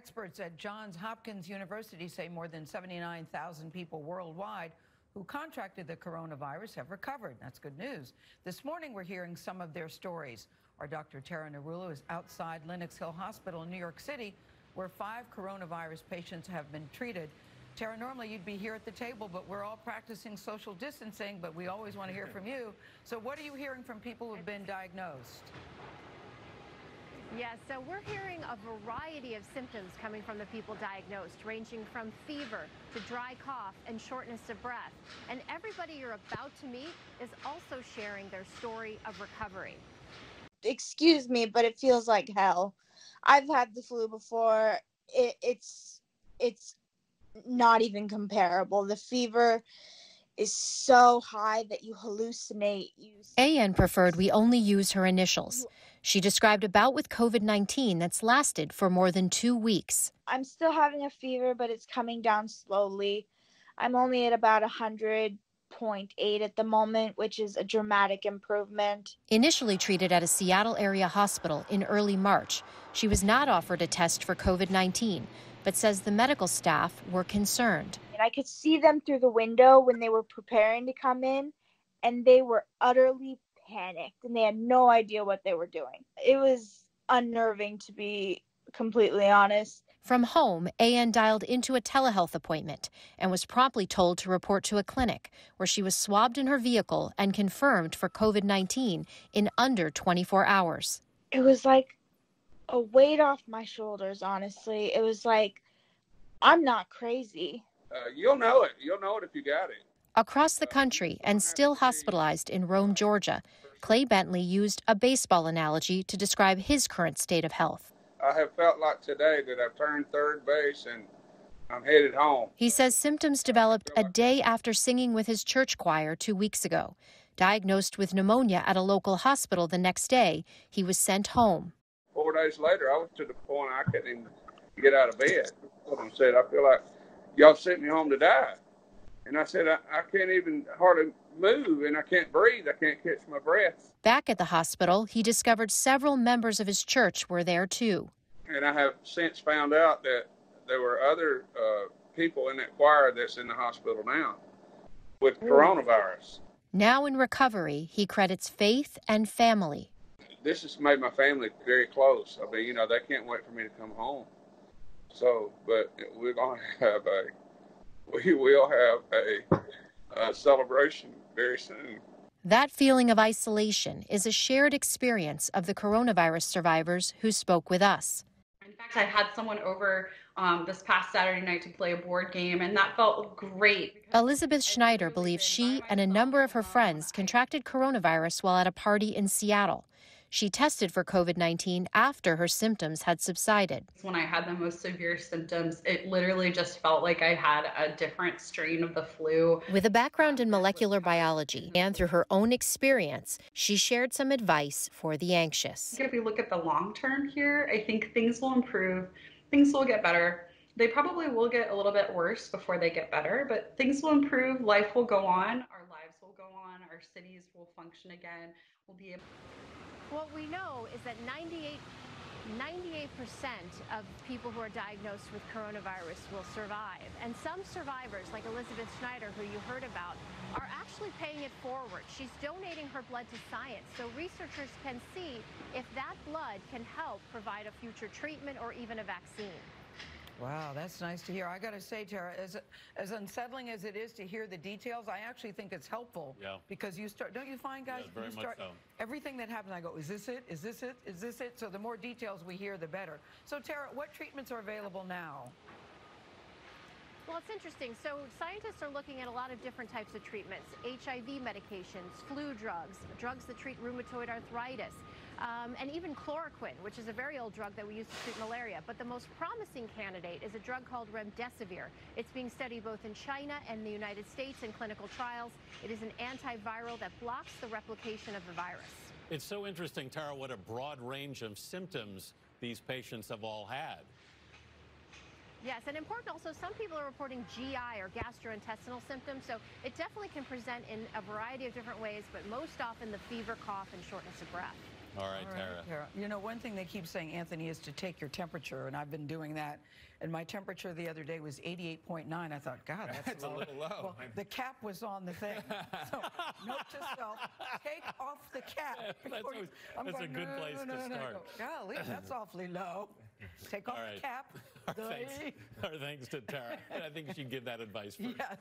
Experts at Johns Hopkins University say more than 79,000 people worldwide who contracted the coronavirus have recovered. That's good news. This morning, we're hearing some of their stories. Our Dr. Tara Narula is outside Lenox Hill Hospital in New York City, where 5 coronavirus patients have been treated. Tara, normally you'd be here at the table, but we're all practicing social distancing, but we always want to hear from you. So what are you hearing from people who have been diagnosed? Yes, so we're hearing a variety of symptoms coming from the people diagnosed, ranging from fever to dry cough and shortness of breath. And everybody you're about to meet is also sharing their story of recovery. Excuse me, but it feels like hell. I've had the flu before. It's not even comparable. The fever is so high that you hallucinate. AN preferred we only use her initials. She described a bout with COVID-19 that's lasted for more than 2 weeks. I'm still having a fever, but it's coming down slowly. I'm only at about 100.8 at the moment, which is a dramatic improvement. Initially treated at a Seattle area hospital in early March, she was not offered a test for COVID-19, but says the medical staff were concerned. And I could see them through the window when they were preparing to come in, and they were utterly panicked, and they had no idea what they were doing. It was unnerving, to be completely honest. From home, AN dialed into a telehealth appointment and was promptly told to report to a clinic, where she was swabbed in her vehicle and confirmed for COVID-19 in under 24 hours. It was like a weight off my shoulders, honestly. It was like, I'm not crazy. You'll know it. You'll know it if you got it. Across the country and still hospitalized in Rome, Georgia, Clay Bentley used a baseball analogy to describe his current state of health. I have felt like today that I've turned third base and I'm headed home. He says symptoms developed a day after singing with his church choir 2 weeks ago. Diagnosed with pneumonia at a local hospital the next day, he was sent home. 4 days later, I was to the point I couldn't even get out of bed. I said, I feel like y'all sent me home to die. And I said, I can't even hardly move, and I can't breathe. I can't catch my breath. Back at the hospital, he discovered several members of his church were there too. And I have since found out that there were other people in that choir that's in the hospital now with coronavirus. Now in recovery, he credits faith and family. This has made my family very close. I mean, they can't wait for me to come home. So, but we're going to have we will have a celebration very soon. That feeling of isolation is a shared experience of the coronavirus survivors who spoke with us. In fact, I had someone over this past Saturday night to play a board game, and that felt great. Elizabeth Schneider believes she and a number of her friends contracted coronavirus while at a party in Seattle. She tested for COVID-19 after her symptoms had subsided. When I had the most severe symptoms, it literally just felt like I had a different strain of the flu. With a background in molecular biology and through her own experience, she shared some advice for the anxious. If we look at the long term here, I think things will improve, things will get better. They probably will get a little bit worse before they get better, but things will improve, life will go on, our lives will go on, our cities will function again, we'll be able. What we know is that 98% of people who are diagnosed with coronavirus will survive. And some survivors, like Elizabeth Schneider, who you heard about, are actually paying it forward. She's donating her blood to science, so researchers can see if that blood can help provide a future treatment or even a vaccine. Wow, that's nice to hear. I got to say, Tara, as unsettling as it is to hear the details, I actually think it's helpful. Yeah. Because you start, don't you find, guys? Yeah, very much so. Everything that happens, I go, is this it? Is this it? Is this it? So the more details we hear, the better. So, Tara, what treatments are available now? Well, it's interesting. So scientists are looking at a lot of different types of treatments: HIV medications, flu drugs, drugs that treat rheumatoid arthritis, and even chloroquine, which is a very old drug that we use to treat malaria. But the most promising candidate is a drug called remdesivir. It's being studied both in China and the United States in clinical trials. It is an antiviral that blocks the replication of the virus. It's so interesting, Tara, what a broad range of symptoms these patients have all had. Yes, and important also, some people are reporting GI or gastrointestinal symptoms, so it definitely can present in a variety of different ways, but most often the fever, cough, and shortness of breath. All right, Tara. You know, one thing they keep saying, Anthony, is to take your temperature, and I've been doing that. And my temperature the other day was 88.9. I thought, God, that's a little low. Well, the cap was on the thing. So note to self, take off the cap. That's a good place to start. Golly, that's awfully low. Take off the cap. Our thanks to Tara. I think you should give that advice first. Yes.